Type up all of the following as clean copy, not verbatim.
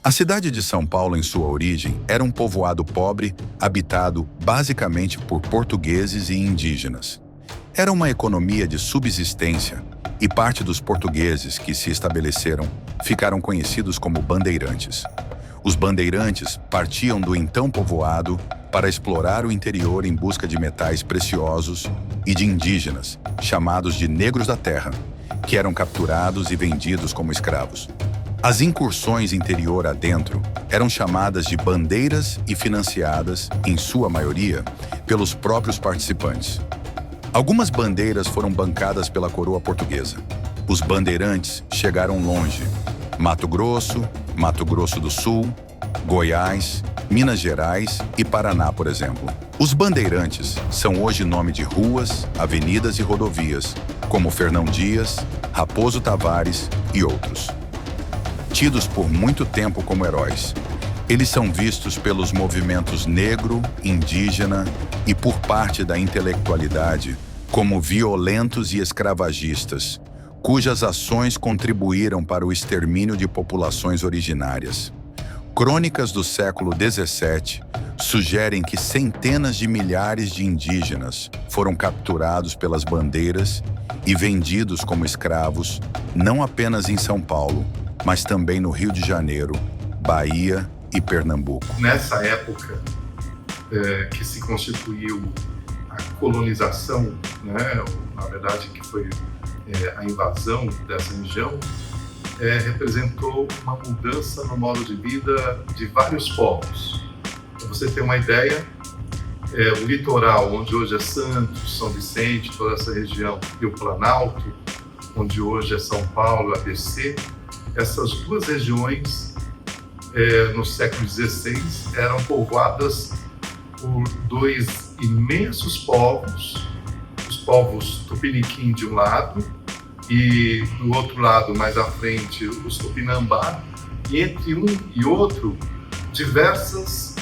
A cidade de São Paulo, em sua origem, era um povoado pobre, habitado basicamente por portugueses e indígenas. Era uma economia de subsistência e parte dos portugueses que se estabeleceram ficaram conhecidos como bandeirantes. Os bandeirantes partiam do então povoado para explorar o interior em busca de metais preciosos e de indígenas, chamados de negros da terra, que eram capturados e vendidos como escravos. As incursões interior adentro eram chamadas de bandeiras e financiadas, em sua maioria, pelos próprios participantes. Algumas bandeiras foram bancadas pela coroa portuguesa. Os bandeirantes chegaram longe: Mato Grosso do Sul, Goiás, Minas Gerais e Paraná, por exemplo. Os bandeirantes são hoje nome de ruas, avenidas e rodovias, como Fernão Dias, Raposo Tavares e outros. Tidos por muito tempo como heróis, eles são vistos pelos movimentos negro, indígena e por parte da intelectualidade como violentos e escravagistas, cujas ações contribuíram para o extermínio de populações originárias. Crônicas do século XVII sugerem que centenas de milhares de indígenas foram capturados pelas bandeiras e vendidos como escravos, não apenas em São Paulo, mas também no Rio de Janeiro, Bahia e Pernambuco. Nessa época que se constituiu a colonização, né, na verdade que foi a invasão dessa região, representou uma mudança no modo de vida de vários povos. Para você ter uma ideia, o litoral, onde hoje é Santos, São Vicente, toda essa região, e o Planalto, onde hoje é São Paulo, ABC, essas duas regiões, no século XVI, eram povoadas por dois imensos povos, os povos Tupiniquim de um lado e do outro lado, mais à frente, os Tupinambá, e entre um e outro, diversos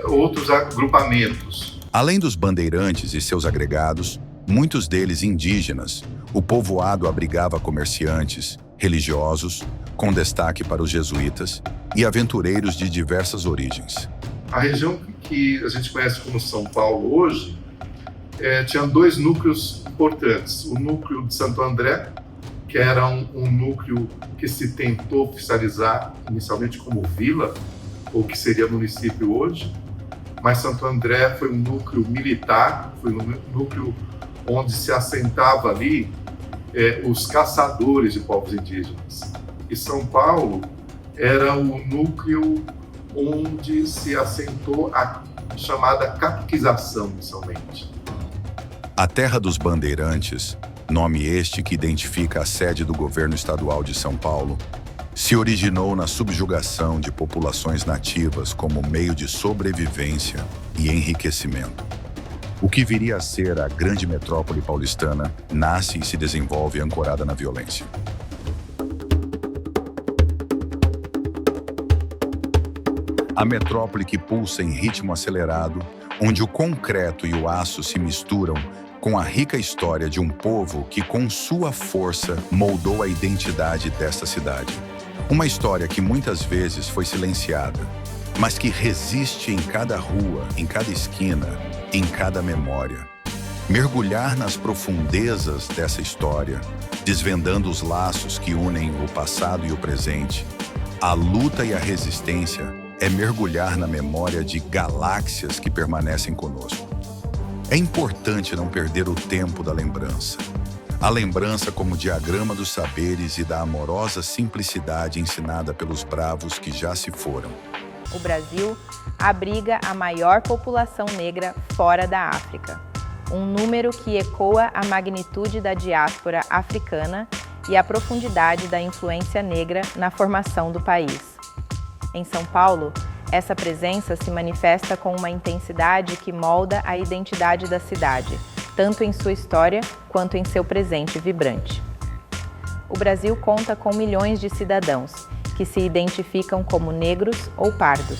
outros agrupamentos. Além dos bandeirantes e seus agregados, muitos deles indígenas, o povoado abrigava comerciantes, religiosos, com destaque para os jesuítas, e aventureiros de diversas origens. A região que a gente conhece como São Paulo hoje tinha dois núcleos importantes. O núcleo de Santo André, que era um núcleo que se tentou oficializar inicialmente como vila, ou que seria município hoje, mas Santo André foi um núcleo militar, foi um núcleo onde se assentava ali os caçadores de povos indígenas. E São Paulo era o núcleo onde se assentou a chamada catequização, inicialmente. A Terra dos Bandeirantes, nome este que identifica a sede do governo estadual de São Paulo, se originou na subjugação de populações nativas como meio de sobrevivência e enriquecimento. O que viria a ser a grande metrópole paulistana nasce e se desenvolve ancorada na violência. A metrópole que pulsa em ritmo acelerado, onde o concreto e o aço se misturam com a rica história de um povo que, com sua força, moldou a identidade desta cidade. Uma história que muitas vezes foi silenciada, mas que resiste em cada rua, em cada esquina, em cada memória. Mergulhar nas profundezas dessa história, desvendando os laços que unem o passado e o presente, a luta e a resistência, é mergulhar na memória de galáxias que permanecem conosco. É importante não perder o tempo da lembrança. A lembrança como diagrama dos saberes e da amorosa simplicidade ensinada pelos bravos que já se foram. O Brasil abriga a maior população negra fora da África, um número que ecoa a magnitude da diáspora africana e a profundidade da influência negra na formação do país. Em São Paulo, essa presença se manifesta com uma intensidade que molda a identidade da cidade, tanto em sua história quanto em seu presente vibrante. O Brasil conta com milhões de cidadãos que se identificam como negros ou pardos,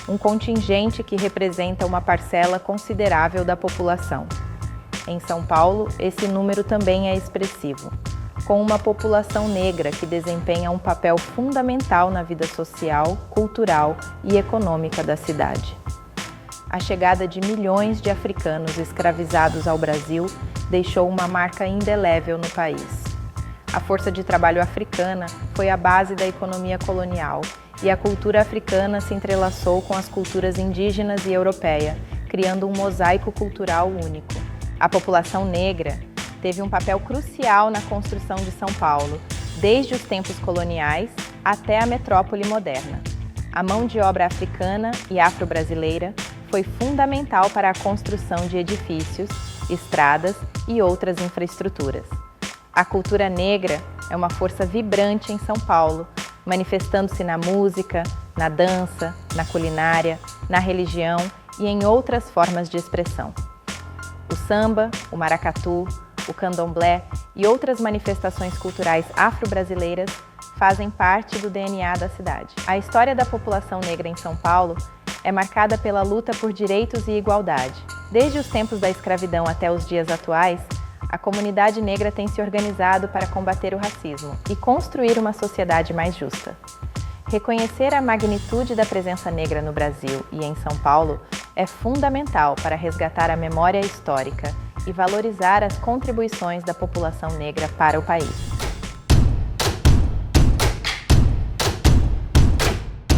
um contingente que representa uma parcela considerável da população. Em São Paulo, esse número também é expressivo. com uma população negra que desempenha um papel fundamental na vida social, cultural e econômica da cidade. A chegada de milhões de africanos escravizados ao Brasil deixou uma marca indelével no país. A força de trabalho africana foi a base da economia colonial e a cultura africana se entrelaçou com as culturas indígenas e europeia, criando um mosaico cultural único. A população negra teve um papel crucial na construção de São Paulo, desde os tempos coloniais até a metrópole moderna. A mão de obra africana e afro-brasileira foi fundamental para a construção de edifícios, estradas e outras infraestruturas. A cultura negra é uma força vibrante em São Paulo, manifestando-se na música, na dança, na culinária, na religião e em outras formas de expressão. O samba, o maracatu, o candomblé e outras manifestações culturais afro-brasileiras fazem parte do DNA da cidade. A história da população negra em São Paulo é marcada pela luta por direitos e igualdade. Desde os tempos da escravidão até os dias atuais, a comunidade negra tem se organizado para combater o racismo e construir uma sociedade mais justa. Reconhecer a magnitude da presença negra no Brasil e em São Paulo é fundamental para resgatar a memória histórica e valorizar as contribuições da população negra para o país.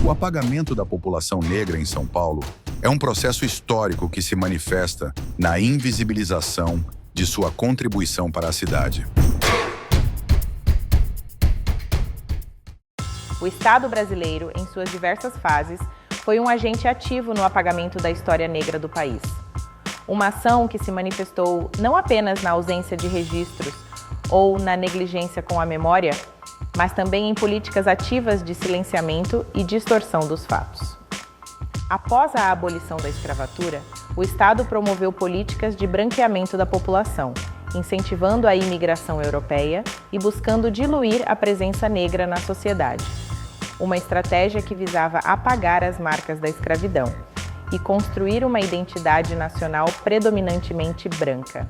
O apagamento da população negra em São Paulo é um processo histórico que se manifesta na invisibilização de sua contribuição para a cidade. O Estado brasileiro, em suas diversas fases, foi um agente ativo no apagamento da história negra do país. Uma ação que se manifestou não apenas na ausência de registros ou na negligência com a memória, mas também em políticas ativas de silenciamento e distorção dos fatos. Após a abolição da escravatura, o Estado promoveu políticas de branqueamento da população, incentivando a imigração europeia e buscando diluir a presença negra na sociedade. Uma estratégia que visava apagar as marcas da escravidão e construir uma identidade nacional predominantemente branca.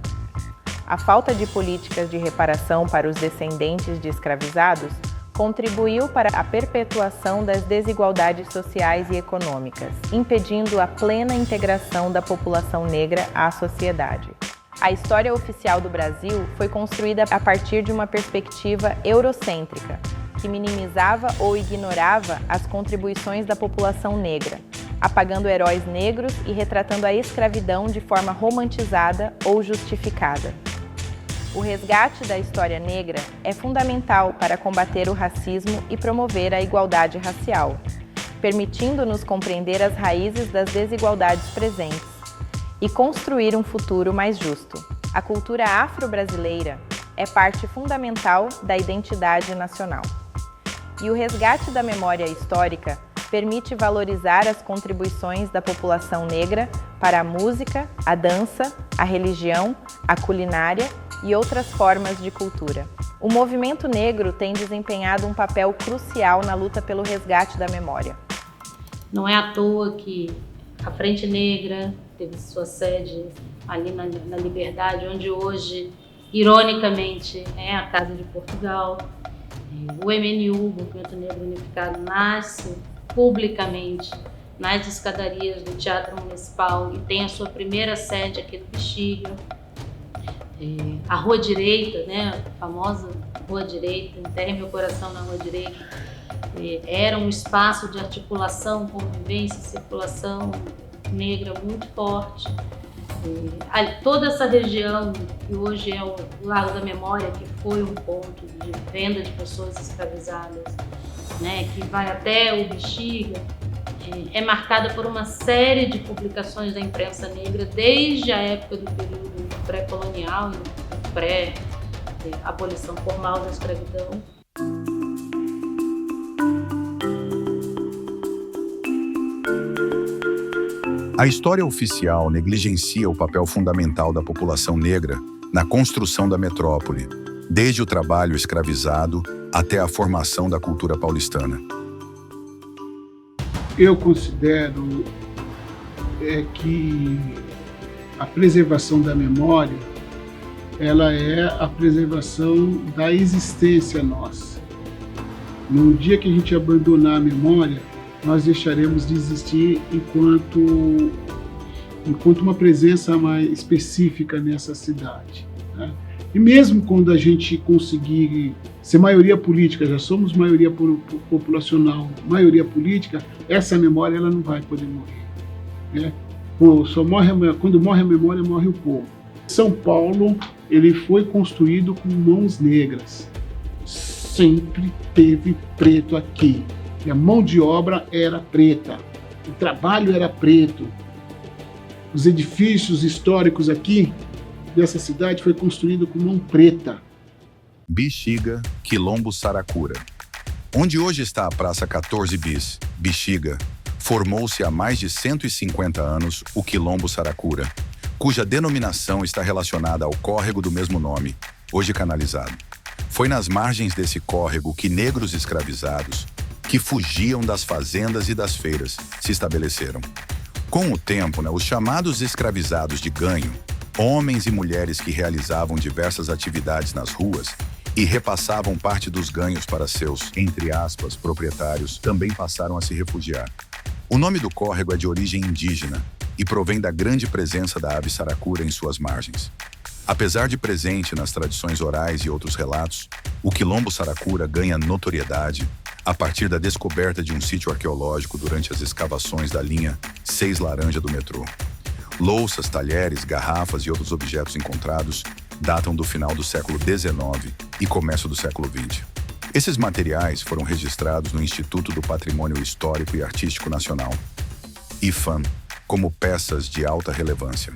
A falta de políticas de reparação para os descendentes de escravizados contribuiu para a perpetuação das desigualdades sociais e econômicas, impedindo a plena integração da população negra à sociedade. A história oficial do Brasil foi construída a partir de uma perspectiva eurocêntrica, que minimizava ou ignorava as contribuições da população negra, apagando heróis negros e retratando a escravidão de forma romantizada ou justificada. O resgate da história negra é fundamental para combater o racismo e promover a igualdade racial, permitindo-nos compreender as raízes das desigualdades presentes e construir um futuro mais justo. A cultura afro-brasileira é parte fundamental da identidade nacional. E o resgate da memória histórica permite valorizar as contribuições da população negra para a música, a dança, a religião, a culinária e outras formas de cultura. O movimento negro tem desempenhado um papel crucial na luta pelo resgate da memória. Não é à toa que a Frente Negra teve sua sede ali na Liberdade, onde hoje, ironicamente, é a Casa de Portugal. O MNU, o Movimento Negro Unificado, nasce publicamente nas escadarias do Teatro Municipal e tem a sua primeira sede aqui no Bexiga. A Rua Direita, né, a famosa Rua Direita, Enterre Meu Coração na Rua Direita, era um espaço de articulação, convivência, circulação negra muito forte. Toda essa região, que hoje é o Largo da Memória, que foi um ponto de venda de pessoas escravizadas, né, que vai até o Bexiga, é marcada por uma série de publicações da imprensa negra desde a época do período pré-colonial e pré-abolição formal da escravidão. A história oficial negligencia o papel fundamental da população negra na construção da metrópole, desde o trabalho escravizado até a formação da cultura paulistana. Eu considero que a preservação da memória ela é a preservação da existência nossa. No dia que a gente abandonar a memória, nós deixaremos de existir enquanto uma presença mais específica nessa cidade, né? E mesmo quando a gente conseguir ser maioria política, já somos maioria populacional, maioria política, essa memória ela não vai poder morrer, né? Quando morre a memória, morre o povo. São Paulo, ele foi construído com mãos negras. Sempre teve preto aqui. E a mão de obra era preta. O trabalho era preto. Os edifícios históricos aqui dessa cidade foi construído com mão preta. Bexiga, Quilombo Saracura. Onde hoje está a Praça 14 Bis, Bexiga, formou-se há mais de 150 anos o Quilombo Saracura, cuja denominação está relacionada ao córrego do mesmo nome, hoje canalizado. Foi nas margens desse córrego que negros escravizados, que fugiam das fazendas e das feiras, se estabeleceram. Com o tempo, os chamados escravizados de ganho, homens e mulheres que realizavam diversas atividades nas ruas e repassavam parte dos ganhos para seus, entre aspas, proprietários, também passaram a se refugiar. O nome do córrego é de origem indígena e provém da grande presença da ave saracura em suas margens. Apesar de presente nas tradições orais e outros relatos, o Quilombo Saracura ganha notoriedade a partir da descoberta de um sítio arqueológico durante as escavações da linha 6 Laranja do metrô. Louças, talheres, garrafas e outros objetos encontrados datam do final do século XIX e começo do século XX. Esses materiais foram registrados no Instituto do Patrimônio Histórico e Artístico Nacional, IPHAN, como peças de alta relevância.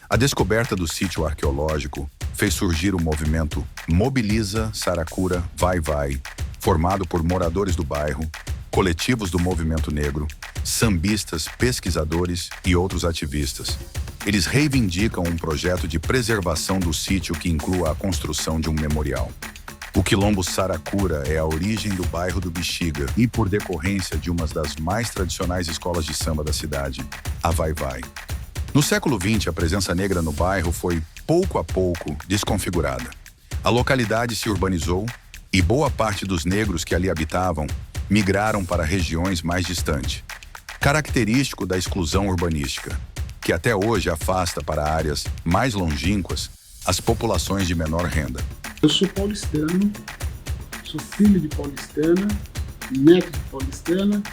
A descoberta do sítio arqueológico fez surgir o movimento Mobiliza Saracura Vai Vai, formado por moradores do bairro, coletivos do movimento negro, sambistas, pesquisadores e outros ativistas. Eles reivindicam um projeto de preservação do sítio que inclua a construção de um memorial. O Quilombo Saracura é a origem do bairro do Bexiga e por decorrência de uma das mais tradicionais escolas de samba da cidade, a Vai Vai. No século XX, a presença negra no bairro foi, pouco a pouco, desconfigurada. A localidade se urbanizou e boa parte dos negros que ali habitavam migraram para regiões mais distantes, característico da exclusão urbanística, que até hoje afasta para áreas mais longínquas as populações de menor renda. Eu sou paulistano, sou filho de paulistana, neto de paulistana,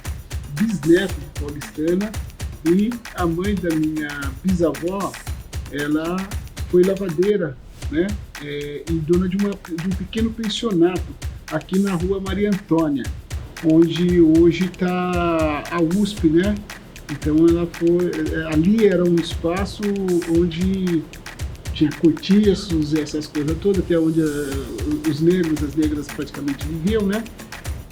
bisneto de paulistana, e a mãe da minha bisavó, ela foi lavadeira, né? E dona de um pequeno pensionato aqui na rua Maria Antônia, onde hoje está a USP, né? Então ali era um espaço onde tinha cortiços, essas coisas todas, que é onde os negros, as negras praticamente viviam, né?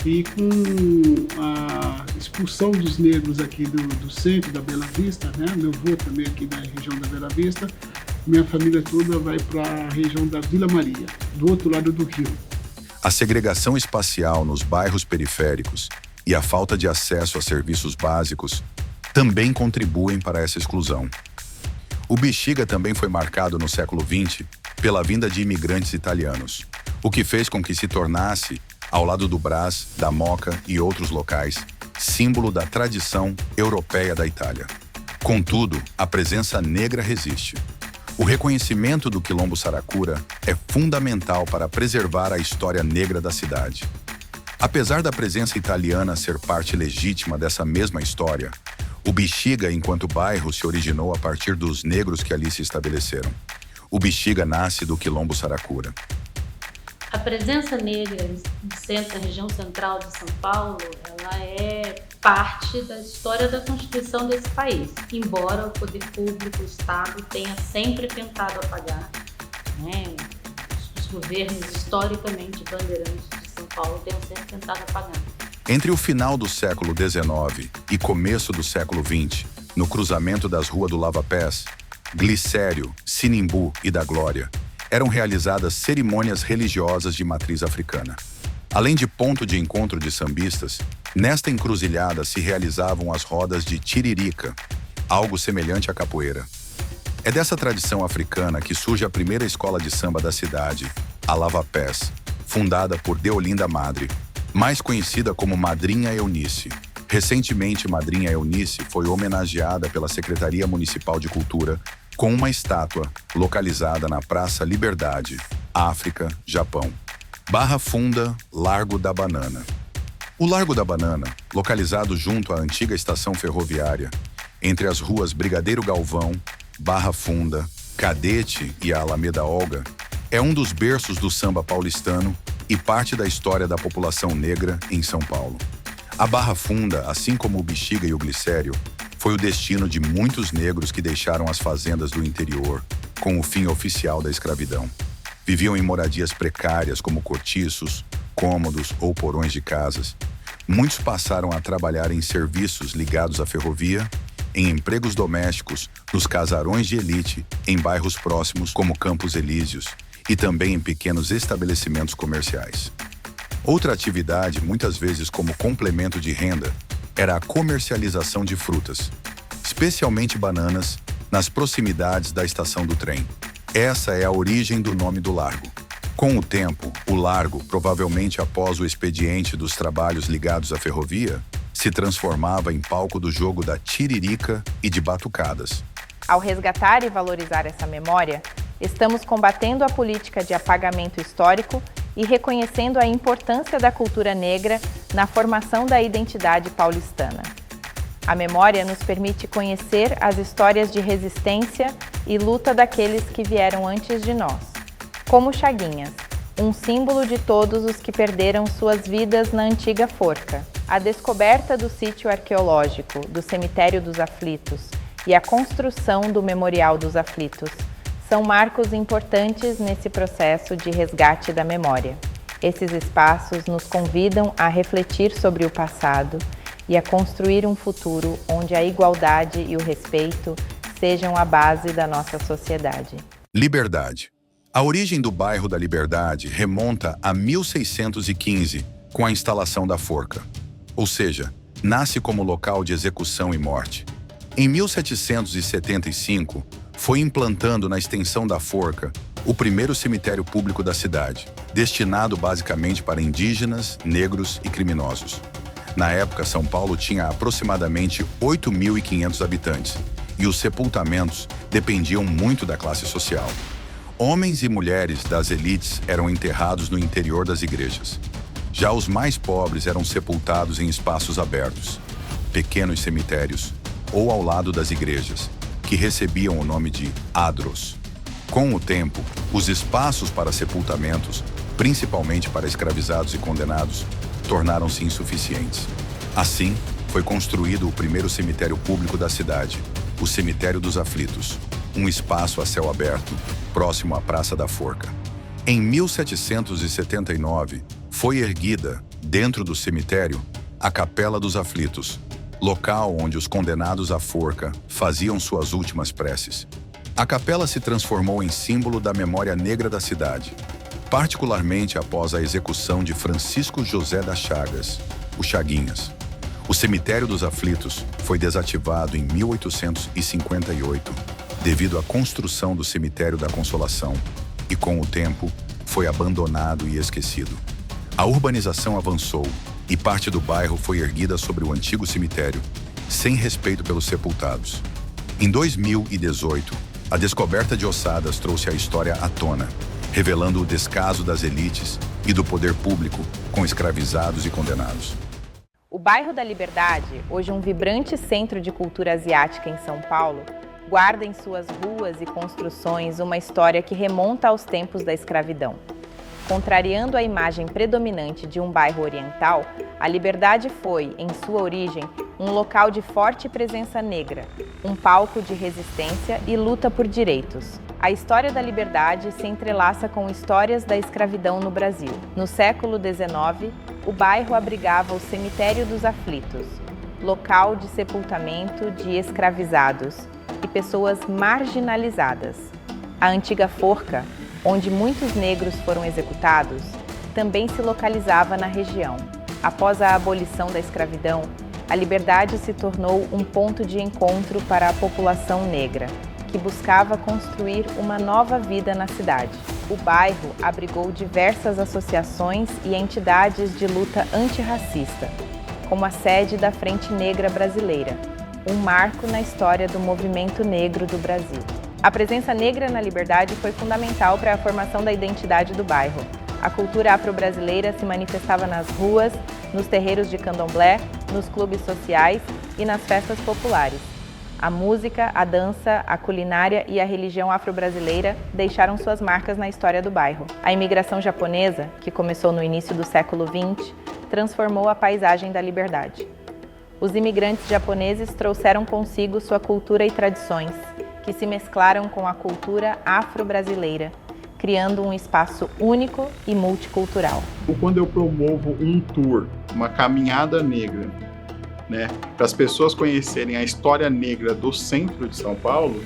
E com a expulsão dos negros aqui do centro da Bela Vista, né? Meu avô também aqui da região da Bela Vista, minha família toda vai para a região da Vila Maria, do outro lado do rio. A segregação espacial nos bairros periféricos e a falta de acesso a serviços básicos também contribuem para essa exclusão. O Bexiga também foi marcado no século XX pela vinda de imigrantes italianos, o que fez com que se tornasse, ao lado do Brás, da Moca e outros locais, símbolo da tradição europeia da Itália. Contudo, a presença negra resiste. O reconhecimento do Quilombo Saracura é fundamental para preservar a história negra da cidade. Apesar da presença italiana ser parte legítima dessa mesma história, o Bexiga, enquanto bairro, se originou a partir dos negros que ali se estabeleceram. O Bexiga nasce do Quilombo Saracura. A presença negra na região central de São Paulo, ela é parte da história da Constituição desse país, embora o poder público, o Estado, tenha sempre tentado apagar, né? Os governos historicamente bandeirantes de São Paulo tenham sempre tentado apagar. Entre o final do século XIX e começo do século XX, no cruzamento das ruas do Lava Pés, Glicério, Sinimbu e da Glória, eram realizadas cerimônias religiosas de matriz africana. Além de ponto de encontro de sambistas, nesta encruzilhada se realizavam as rodas de tiririca, algo semelhante à capoeira. É dessa tradição africana que surge a primeira escola de samba da cidade, a Lava Pés, fundada por Deolinda Madre, mais conhecida como Madrinha Eunice. Recentemente, Madrinha Eunice foi homenageada pela Secretaria Municipal de Cultura com uma estátua localizada na Praça Liberdade, África, Japão. Barra Funda, Largo da Banana. O Largo da Banana, localizado junto à antiga estação ferroviária, entre as ruas Brigadeiro Galvão, Barra Funda, Cadete e a Alameda Olga, é um dos berços do samba paulistano e parte da história da população negra em São Paulo. A Barra Funda, assim como o Bexiga e o Glicério, foi o destino de muitos negros que deixaram as fazendas do interior com o fim oficial da escravidão. Viviam em moradias precárias como cortiços, cômodos ou porões de casas. Muitos passaram a trabalhar em serviços ligados à ferrovia, em empregos domésticos, nos casarões de elite, em bairros próximos como Campos Elíseos e também em pequenos estabelecimentos comerciais. Outra atividade, muitas vezes como complemento de renda, era a comercialização de frutas, especialmente bananas, nas proximidades da estação do trem. Essa é a origem do nome do largo. Com o tempo, o largo, provavelmente após o expediente dos trabalhos ligados à ferrovia, se transformava em palco do jogo da tiririca e de batucadas. Ao resgatar e valorizar essa memória, estamos combatendo a política de apagamento histórico e reconhecendo a importância da cultura negra na formação da identidade paulistana. A memória nos permite conhecer as histórias de resistência e luta daqueles que vieram antes de nós, como Chaguinhas, um símbolo de todos os que perderam suas vidas na antiga forca. A descoberta do sítio arqueológico do Cemitério dos Aflitos e a construção do Memorial dos Aflitos são marcos importantes nesse processo de resgate da memória. Esses espaços nos convidam a refletir sobre o passado e a construir um futuro onde a igualdade e o respeito sejam a base da nossa sociedade. Liberdade. A origem do bairro da Liberdade remonta a 1615, com a instalação da forca. Ou seja, nasce como local de execução e morte. Em 1775, foi implantando na extensão da forca o primeiro cemitério público da cidade, destinado basicamente para indígenas, negros e criminosos. Na época, São Paulo tinha aproximadamente 8.500 habitantes, e os sepultamentos dependiam muito da classe social. Homens e mulheres das elites eram enterrados no interior das igrejas. Já os mais pobres eram sepultados em espaços abertos, pequenos cemitérios, ou ao lado das igrejas, que recebiam o nome de adros. Com o tempo, os espaços para sepultamentos, principalmente para escravizados e condenados, tornaram-se insuficientes. Assim, foi construído o primeiro cemitério público da cidade, o Cemitério dos Aflitos, um espaço a céu aberto, próximo à Praça da Forca. Em 1779, foi erguida, dentro do cemitério, a Capela dos Aflitos, local onde os condenados à forca faziam suas últimas preces. A capela se transformou em símbolo da memória negra da cidade, particularmente após a execução de Francisco José das Chagas, o Chaguinhas. O Cemitério dos Aflitos foi desativado em 1858, devido à construção do Cemitério da Consolação, e com o tempo foi abandonado e esquecido. A urbanização avançou e parte do bairro foi erguida sobre o antigo cemitério, sem respeito pelos sepultados. Em 2018, a descoberta de ossadas trouxe a história à tona, revelando o descaso das elites e do poder público com escravizados e condenados. O bairro da Liberdade, hoje um vibrante centro de cultura asiática em São Paulo, guarda em suas ruas e construções uma história que remonta aos tempos da escravidão. Contrariando a imagem predominante de um bairro oriental, a Liberdade foi, em sua origem, um local de forte presença negra, um palco de resistência e luta por direitos. A história da Liberdade se entrelaça com histórias da escravidão no Brasil. No século XIX, o bairro abrigava o Cemitério dos Aflitos, local de sepultamento de escravizados e pessoas marginalizadas. A antiga forca, onde muitos negros foram executados, também se localizava na região. Após a abolição da escravidão, a Liberdade se tornou um ponto de encontro para a população negra, que buscava construir uma nova vida na cidade. O bairro abrigou diversas associações e entidades de luta antirracista, como a sede da Frente Negra Brasileira, um marco na história do movimento negro do Brasil. A presença negra na Liberdade foi fundamental para a formação da identidade do bairro. A cultura afro-brasileira se manifestava nas ruas, nos terreiros de candomblé, nos clubes sociais e nas festas populares. A música, a dança, a culinária e a religião afro-brasileira deixaram suas marcas na história do bairro. A imigração japonesa, que começou no início do século XX, transformou a paisagem da Liberdade. Os imigrantes japoneses trouxeram consigo sua cultura e tradições, que se mesclaram com a cultura afro-brasileira, criando um espaço único e multicultural. Quando eu promovo um tour, uma caminhada negra, para as pessoas conhecerem a história negra do centro de São Paulo,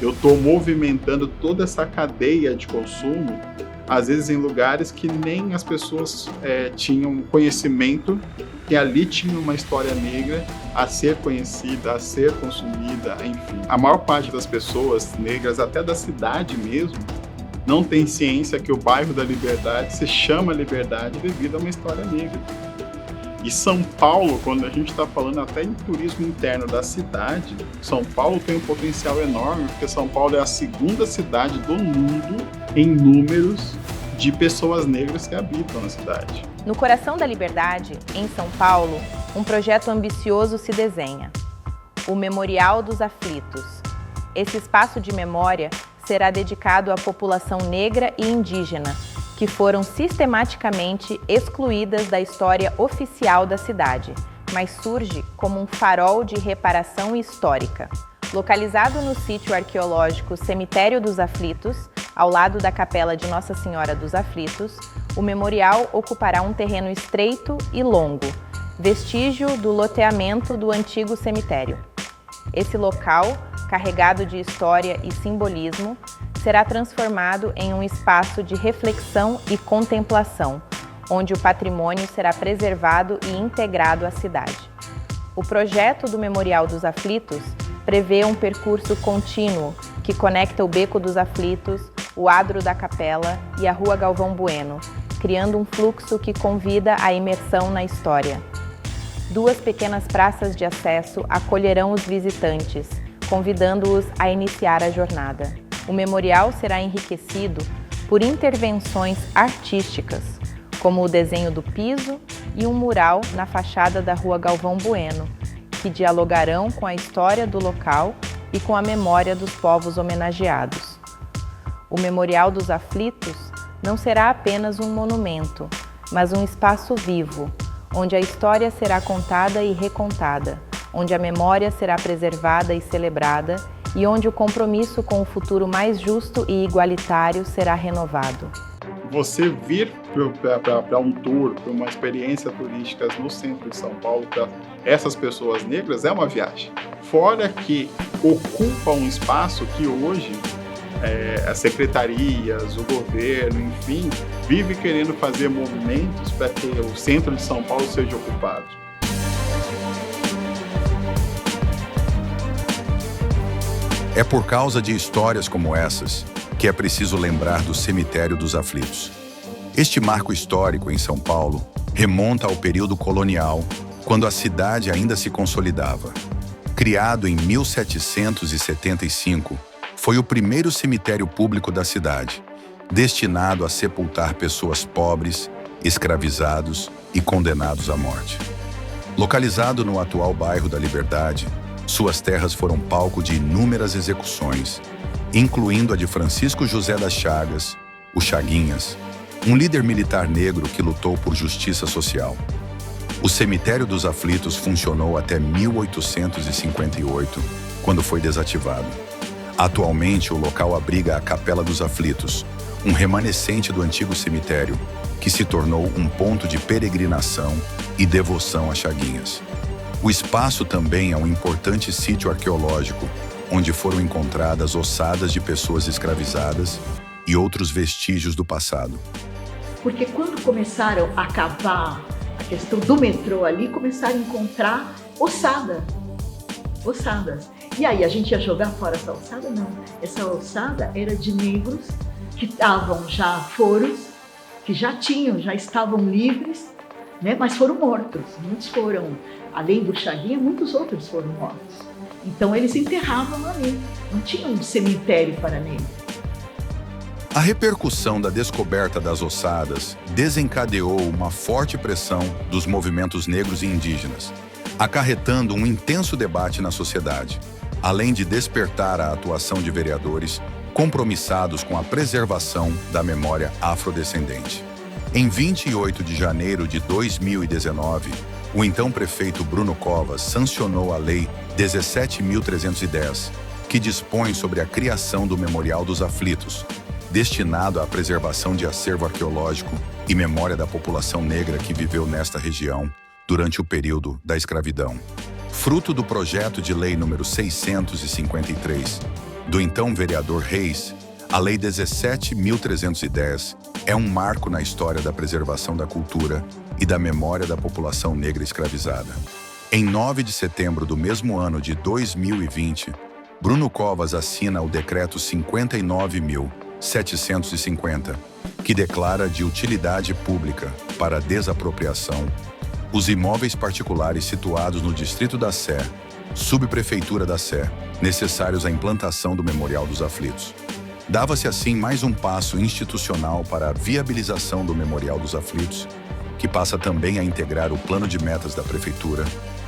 eu estou movimentando toda essa cadeia de consumo, às vezes em lugares que nem as pessoas tinham conhecimento que ali tinha uma história negra a ser conhecida, a ser consumida, enfim. A maior parte das pessoas negras, até da cidade mesmo, não tem ciência que o bairro da Liberdade se chama Liberdade devido a uma história negra. E São Paulo, quando a gente está falando até em turismo interno da cidade, São Paulo tem um potencial enorme, porque São Paulo é a segunda cidade do mundo em números de pessoas negras que habitam na cidade. No coração da Liberdade, em São Paulo, um projeto ambicioso se desenha: o Memorial dos Aflitos. Esse espaço de memória será dedicado à população negra e indígena, que foram sistematicamente excluídas da história oficial da cidade, mas surge como um farol de reparação histórica. Localizado no sítio arqueológico Cemitério dos Aflitos, ao lado da Capela de Nossa Senhora dos Aflitos, o memorial ocupará um terreno estreito e longo, vestígio do loteamento do antigo cemitério. Esse local, carregado de história e simbolismo, será transformado em um espaço de reflexão e contemplação, onde o patrimônio será preservado e integrado à cidade. O projeto do Memorial dos Aflitos prevê um percurso contínuo que conecta o Beco dos Aflitos, o Adro da Capela e a Rua Galvão Bueno, criando um fluxo que convida à imersão na história. 2 pequenas praças de acesso acolherão os visitantes, convidando-os a iniciar a jornada. O memorial será enriquecido por intervenções artísticas, como o desenho do piso e um mural na fachada da Rua Galvão Bueno, que dialogarão com a história do local e com a memória dos povos homenageados. O Memorial dos Aflitos não será apenas um monumento, mas um espaço vivo, onde a história será contada e recontada, onde a memória será preservada e celebrada e onde o compromisso com o futuro mais justo e igualitário será renovado. Você vir para um tour, para uma experiência turística no centro de São Paulo, para essas pessoas negras, é uma viagem. Fora que ocupa um espaço que hoje as secretarias, o governo, enfim, vive querendo fazer movimentos para que o centro de São Paulo seja ocupado. É por causa de histórias como essas que é preciso lembrar do Cemitério dos Aflitos. Este marco histórico em São Paulo remonta ao período colonial, quando a cidade ainda se consolidava. Criado em 1775, foi o primeiro cemitério público da cidade, destinado a sepultar pessoas pobres, escravizados e condenados à morte. Localizado no atual bairro da Liberdade, suas terras foram palco de inúmeras execuções, incluindo a de Francisco José das Chagas, o Chaguinhas, um líder militar negro que lutou por justiça social. O Cemitério dos Aflitos funcionou até 1858, quando foi desativado. Atualmente, o local abriga a Capela dos Aflitos, um remanescente do antigo cemitério, que se tornou um ponto de peregrinação e devoção a Chaguinhas. O espaço também é um importante sítio arqueológico, onde foram encontradas ossadas de pessoas escravizadas e outros vestígios do passado. Porque quando começaram a cavar a questão do metrô ali, começaram a encontrar ossadas. E aí, a gente ia jogar fora essa ossada? Não. Essa ossada era de negros que estavam já foros, que já estavam livres, né? Mas foram mortos. Muitos foram, além do Chaguinha, muitos outros foram mortos. Então, eles enterravam ali. Não tinha um cemitério para negros. A repercussão da descoberta das ossadas desencadeou uma forte pressão dos movimentos negros e indígenas, acarretando um intenso debate na sociedade, além de despertar a atuação de vereadores compromissados com a preservação da memória afrodescendente. Em 28 de janeiro de 2019, o então prefeito Bruno Covas sancionou a Lei 17.310, que dispõe sobre a criação do Memorial dos Aflitos, destinado à preservação de acervo arqueológico e memória da população negra que viveu nesta região durante o período da escravidão. Fruto do projeto de lei número 653, do então vereador Reis, a Lei 17.310 é um marco na história da preservação da cultura e da memória da população negra escravizada. Em 9 de setembro do mesmo ano de 2020, Bruno Covas assina o Decreto 59.750, que declara de utilidade pública para desapropriação os imóveis particulares situados no Distrito da Sé, Subprefeitura da Sé, necessários à implantação do Memorial dos Aflitos. Dava-se assim mais um passo institucional para a viabilização do Memorial dos Aflitos, que passa também a integrar o Plano de Metas da Prefeitura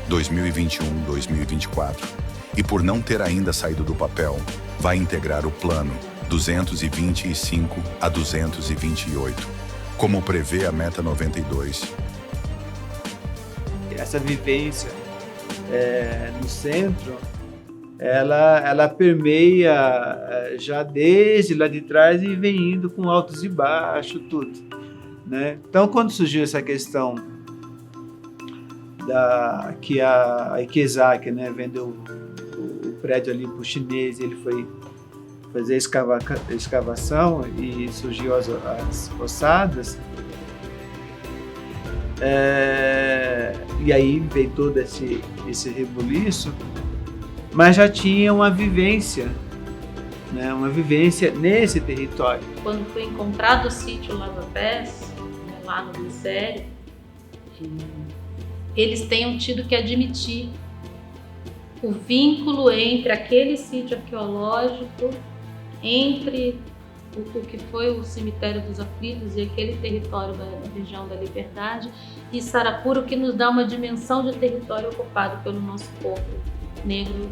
2021-2024, e por não ter ainda saído do papel, vai integrar o Plano 225 a 228, como prevê a Meta 92. Essa vivência no centro, ela permeia já desde lá de trás e vem indo com altos e baixos, tudo, né? Então, quando surgiu essa questão que a Ikezak, né, vendeu o prédio ali para o chinês, ele foi fazer a escavação e surgiu as ossadas, e aí veio todo esse rebuliço, mas já tinha uma vivência, né, nesse território. Quando foi encontrado o sítio Lava Pés, lá no Glicério, eles tenham tido que admitir o vínculo entre aquele sítio arqueológico, entre o que foi o cemitério dos Aflitos e aquele território da região da Liberdade e Sarapura, o que nos dá uma dimensão de território ocupado pelo nosso povo negro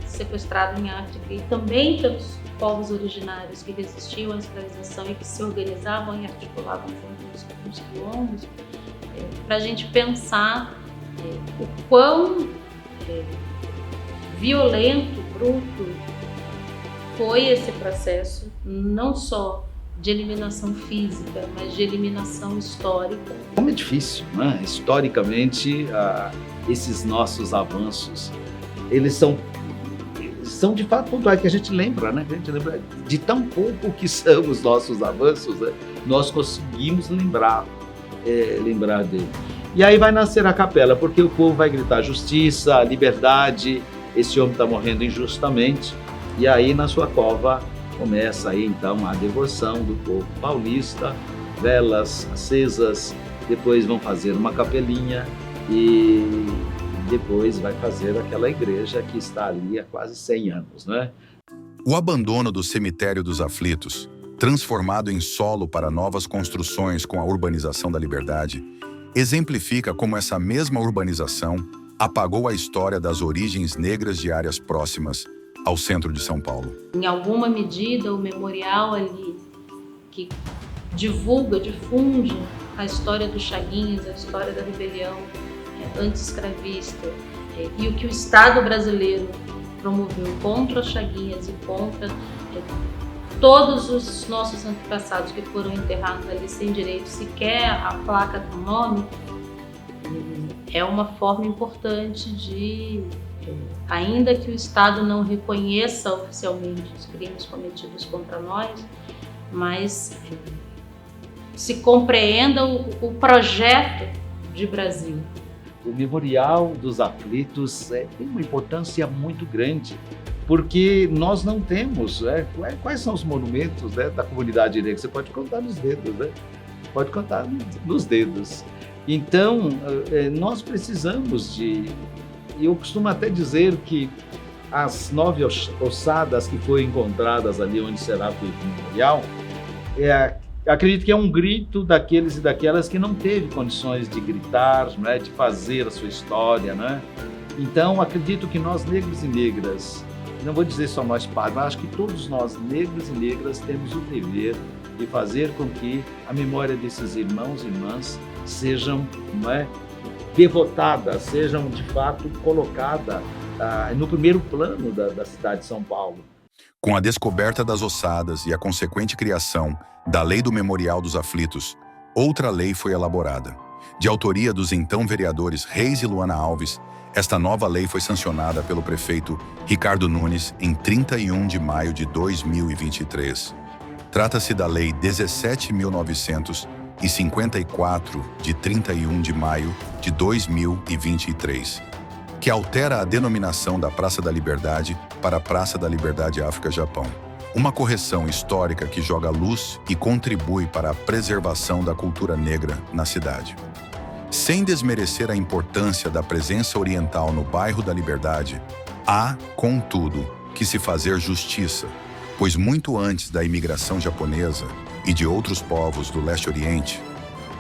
sequestrado em África, e também pelos povos originários que resistiam à escravização e que se organizavam e articulavam junto nos quilombos, para a gente pensar o quão violento, bruto foi esse processo, não só de eliminação física, mas de eliminação histórica. Como é difícil, né? Historicamente, esses nossos avanços, eles são de fato pontuais, que a gente lembra, né? A gente lembra de tão pouco que são os nossos avanços, né? Nós conseguimos lembrar dele. E aí vai nascer a capela, porque o povo vai gritar justiça, liberdade, esse homem está morrendo injustamente. E aí na sua cova começa aí então a devoção do povo paulista, velas acesas, depois vão fazer uma capelinha e depois vai fazer aquela igreja que está ali há quase 100 anos, né? O abandono do cemitério dos Aflitos, transformado em solo para novas construções com a urbanização da Liberdade, exemplifica como essa mesma urbanização apagou a história das origens negras de áreas próximas ao centro de São Paulo. Em alguma medida, o memorial ali, que difunde a história dos Chaguinhas, a história da rebelião anti-escravista, e o que o Estado brasileiro promoveu contra os Chaguinhas e contra todos os nossos antepassados que foram enterrados ali sem direito sequer a placa do nome, é uma forma importante de, ainda que o Estado não reconheça oficialmente os crimes cometidos contra nós, mas se compreenda o projeto de Brasil, o Memorial dos Aflitos tem uma importância muito grande, porque nós não temos, quais são os monumentos, da comunidade negra? Você pode contar nos dedos, Pode contar nos dedos. Então, nós precisamos eu costumo até dizer que as 9 ossadas que foram encontradas ali onde será feito o memorial, acredito que é um grito daqueles e daquelas que não teve condições de gritar, de fazer a sua história, Então, acredito que nós, negros e negras, não vou dizer só nós padres, mas acho que todos nós, negros e negras, temos o dever de fazer com que a memória desses irmãos e irmãs sejam devotadas, sejam de fato colocadas no primeiro plano da cidade de São Paulo. Com a descoberta das ossadas e a consequente criação da Lei do Memorial dos Aflitos, outra lei foi elaborada. De autoria dos então vereadores Reis e Luana Alves, esta nova lei foi sancionada pelo prefeito Ricardo Nunes em 31 de maio de 2023. Trata-se da Lei 17.954, de 31 de maio de 2023, que altera a denominação da Praça da Liberdade para Praça da Liberdade África-Japão. Uma correção histórica que joga luz e contribui para a preservação da cultura negra na cidade. Sem desmerecer a importância da presença oriental no bairro da Liberdade, há, contudo, que se fazer justiça, pois muito antes da imigração japonesa e de outros povos do Leste-Oriente,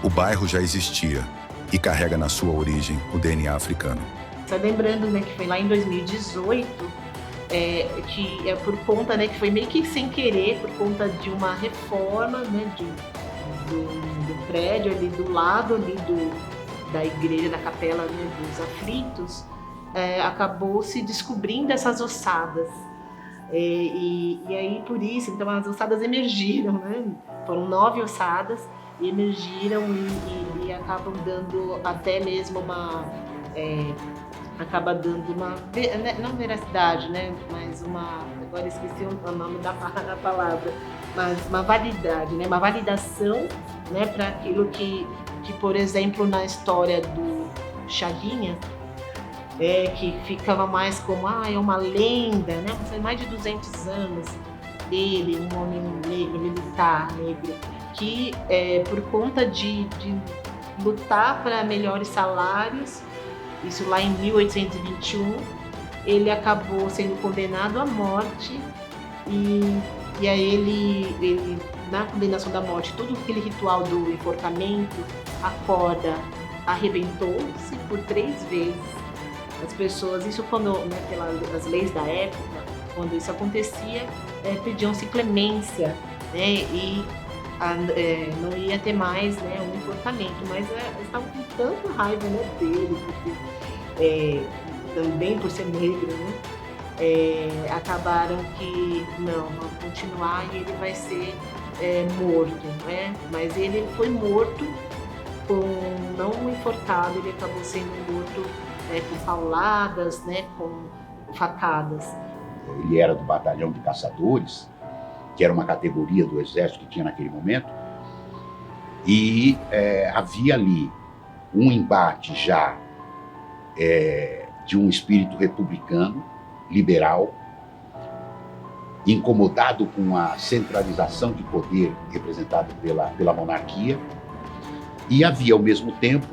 o bairro já existia e carrega na sua origem o DNA africano. Só lembrando, que foi lá em 2018, que é por conta, que foi meio que sem querer, por conta de uma reforma, do prédio ali do lado ali da igreja, da capela, dos Aflitos, acabou se descobrindo essas ossadas. E aí, por isso, então as ossadas emergiram, Foram 9 ossadas e emergiram e acabam dando até mesmo acaba dando uma, não veracidade, mas agora esqueci o nome da palavra, mas uma validade, uma validação, para aquilo que, por exemplo, na história do Chaguinhas, que ficava mais como, é uma lenda, Foi mais de 200 anos dele, um homem negro, militar negro, que por conta de lutar para melhores salários, isso lá em 1821, ele acabou sendo condenado à morte e aí ele, na condenação da morte, todo aquele ritual do enforcamento, a corda arrebentou-se por 3 vezes. As pessoas, isso quando, pelas leis da época, quando isso acontecia, pediam-se clemência, e não ia ter mais um enforcamento, mas eles estavam com tanta raiva dele, porque também por ser negro, acabaram que não, vamos continuar e ele vai ser morto, mas ele foi morto não enforcado, ele acabou sendo morto com pauladas, com facadas. Ele era do batalhão de caçadores, que era uma categoria do exército que tinha naquele momento, e havia ali um embate já de um espírito republicano, liberal, incomodado com a centralização de poder representada pela monarquia, e havia ao mesmo tempo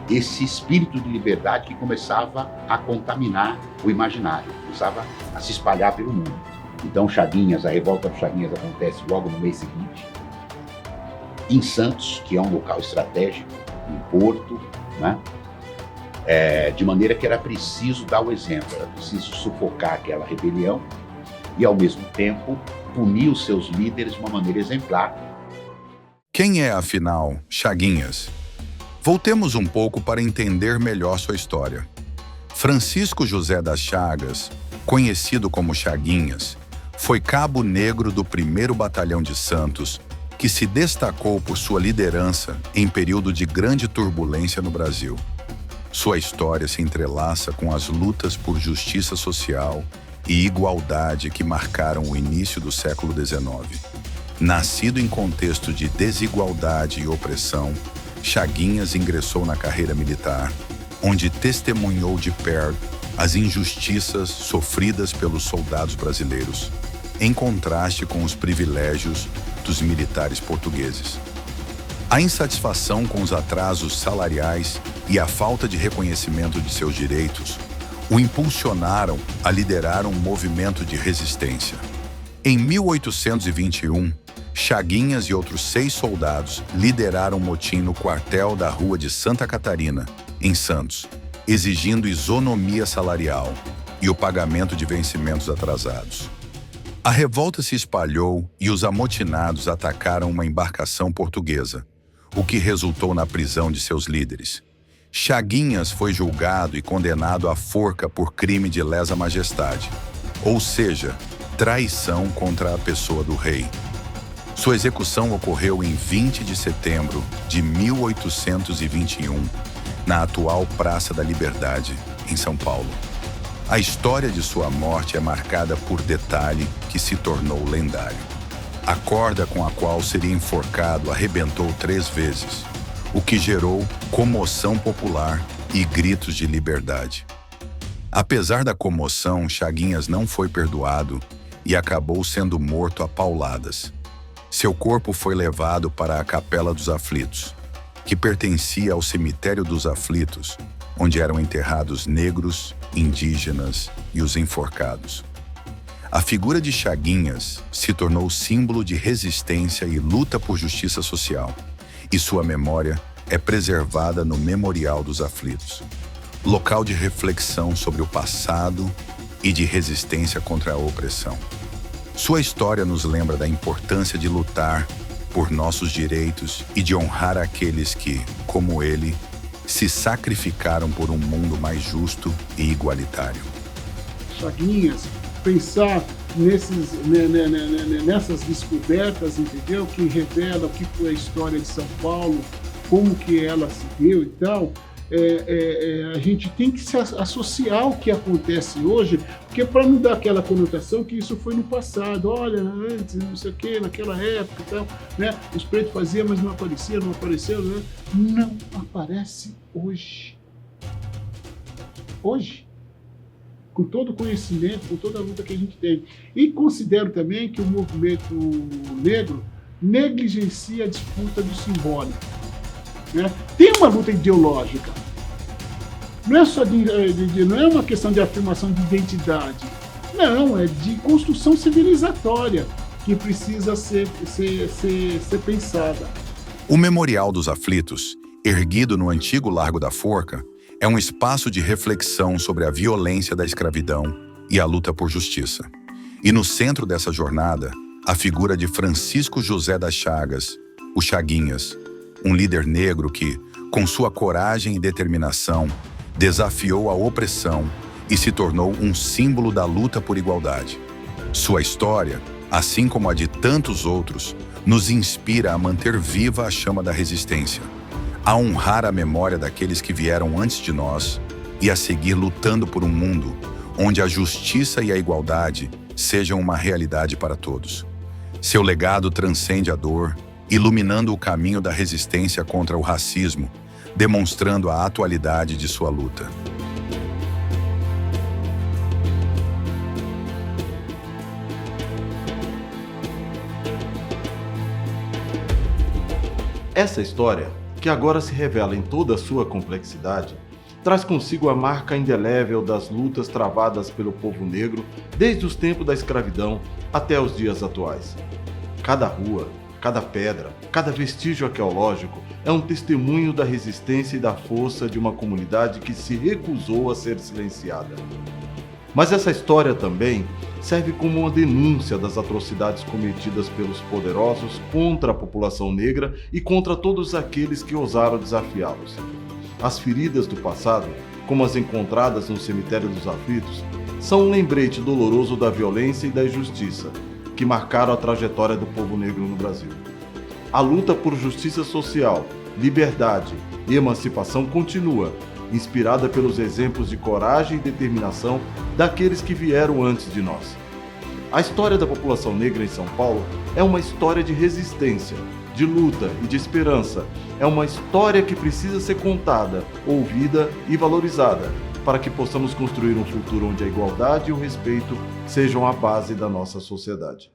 esse espírito de liberdade que começava a contaminar o imaginário, começava a se espalhar pelo mundo. Então Chaguinhas, a revolta do Chaguinhas acontece logo no mês seguinte, em Santos, que é um local estratégico, um porto, de maneira que era preciso dar o exemplo, era preciso sufocar aquela rebelião e, ao mesmo tempo, punir os seus líderes de uma maneira exemplar. Quem é, afinal, Chaguinhas? Voltemos um pouco para entender melhor sua história. Francisco José das Chagas, conhecido como Chaguinhas, foi cabo negro do 1º Batalhão de Santos, que se destacou por sua liderança em período de grande turbulência no Brasil. Sua história se entrelaça com as lutas por justiça social e igualdade que marcaram o início do século XIX. Nascido em contexto de desigualdade e opressão, Chaguinhas ingressou na carreira militar onde testemunhou de perto as injustiças sofridas pelos soldados brasileiros, em contraste com os privilégios dos militares portugueses. A insatisfação com os atrasos salariais e a falta de reconhecimento de seus direitos o impulsionaram a liderar um movimento de resistência. Em 1821, Chaguinhas e outros 6 soldados lideraram um motim no quartel da Rua de Santa Catarina, em Santos, exigindo isonomia salarial e o pagamento de vencimentos atrasados. A revolta se espalhou e os amotinados atacaram uma embarcação portuguesa, o que resultou na prisão de seus líderes. Chaguinhas foi julgado e condenado à forca por crime de lesa majestade, ou seja, traição contra a pessoa do rei. Sua execução ocorreu em 20 de setembro de 1821, na atual Praça da Liberdade, em São Paulo. A história de sua morte é marcada por detalhe que se tornou lendário. A corda com a qual seria enforcado arrebentou 3 vezes, o que gerou comoção popular e gritos de liberdade. Apesar da comoção, Chaguinhas não foi perdoado e acabou sendo morto a pauladas. Seu corpo foi levado para a Capela dos Aflitos, que pertencia ao Cemitério dos Aflitos, onde eram enterrados negros, indígenas e os enforcados. A figura de Chaguinhas se tornou símbolo de resistência e luta por justiça social, e sua memória é preservada no Memorial dos Aflitos, local de reflexão sobre o passado e de resistência contra a opressão. Sua história nos lembra da importância de lutar por nossos direitos e de honrar aqueles que, como ele, se sacrificaram por um mundo mais justo e igualitário. Chaguinhas, pensar nessas descobertas, entendeu? Que revela o que foi a história de São Paulo, como que ela se deu e tal. A gente tem que se associar ao que acontece hoje, porque para não dar aquela conotação que isso foi no passado, olha, antes, não sei o que, naquela época e tal, né? Os pretos faziam, mas não apareceu, né? Não aparece hoje. Hoje. Com todo o conhecimento, com toda a luta que a gente tem. E considero também que o movimento negro negligencia a disputa do simbólico. Né? Tem uma luta ideológica. Não é só não é uma questão de afirmação de identidade. Não, é de construção civilizatória que precisa ser pensada. O Memorial dos Aflitos, erguido no antigo Largo da Forca, é um espaço de reflexão sobre a violência da escravidão e a luta por justiça. E no centro dessa jornada, a figura de Francisco José das Chagas, o Chaguinhas, um líder negro que, com sua coragem e determinação, desafiou a opressão e se tornou um símbolo da luta por igualdade. Sua história, assim como a de tantos outros, nos inspira a manter viva a chama da resistência, a honrar a memória daqueles que vieram antes de nós e a seguir lutando por um mundo onde a justiça e a igualdade sejam uma realidade para todos. Seu legado transcende a dor, iluminando o caminho da resistência contra o racismo, demonstrando a atualidade de sua luta. Essa história, que agora se revela em toda a sua complexidade, traz consigo a marca indelével das lutas travadas pelo povo negro desde os tempos da escravidão até os dias atuais. Cada rua, cada pedra, cada vestígio arqueológico é um testemunho da resistência e da força de uma comunidade que se recusou a ser silenciada. Mas essa história também serve como uma denúncia das atrocidades cometidas pelos poderosos contra a população negra e contra todos aqueles que ousaram desafiá-los. As feridas do passado, como as encontradas no Cemitério dos Aflitos, são um lembrete doloroso da violência e da injustiça que marcaram a trajetória do povo negro no Brasil. A luta por justiça social, liberdade e emancipação continua, inspirada pelos exemplos de coragem e determinação daqueles que vieram antes de nós. A história da população negra em São Paulo é uma história de resistência, de luta e de esperança. É uma história que precisa ser contada, ouvida e valorizada, para que possamos construir um futuro onde a igualdade e o respeito sejam a base da nossa sociedade.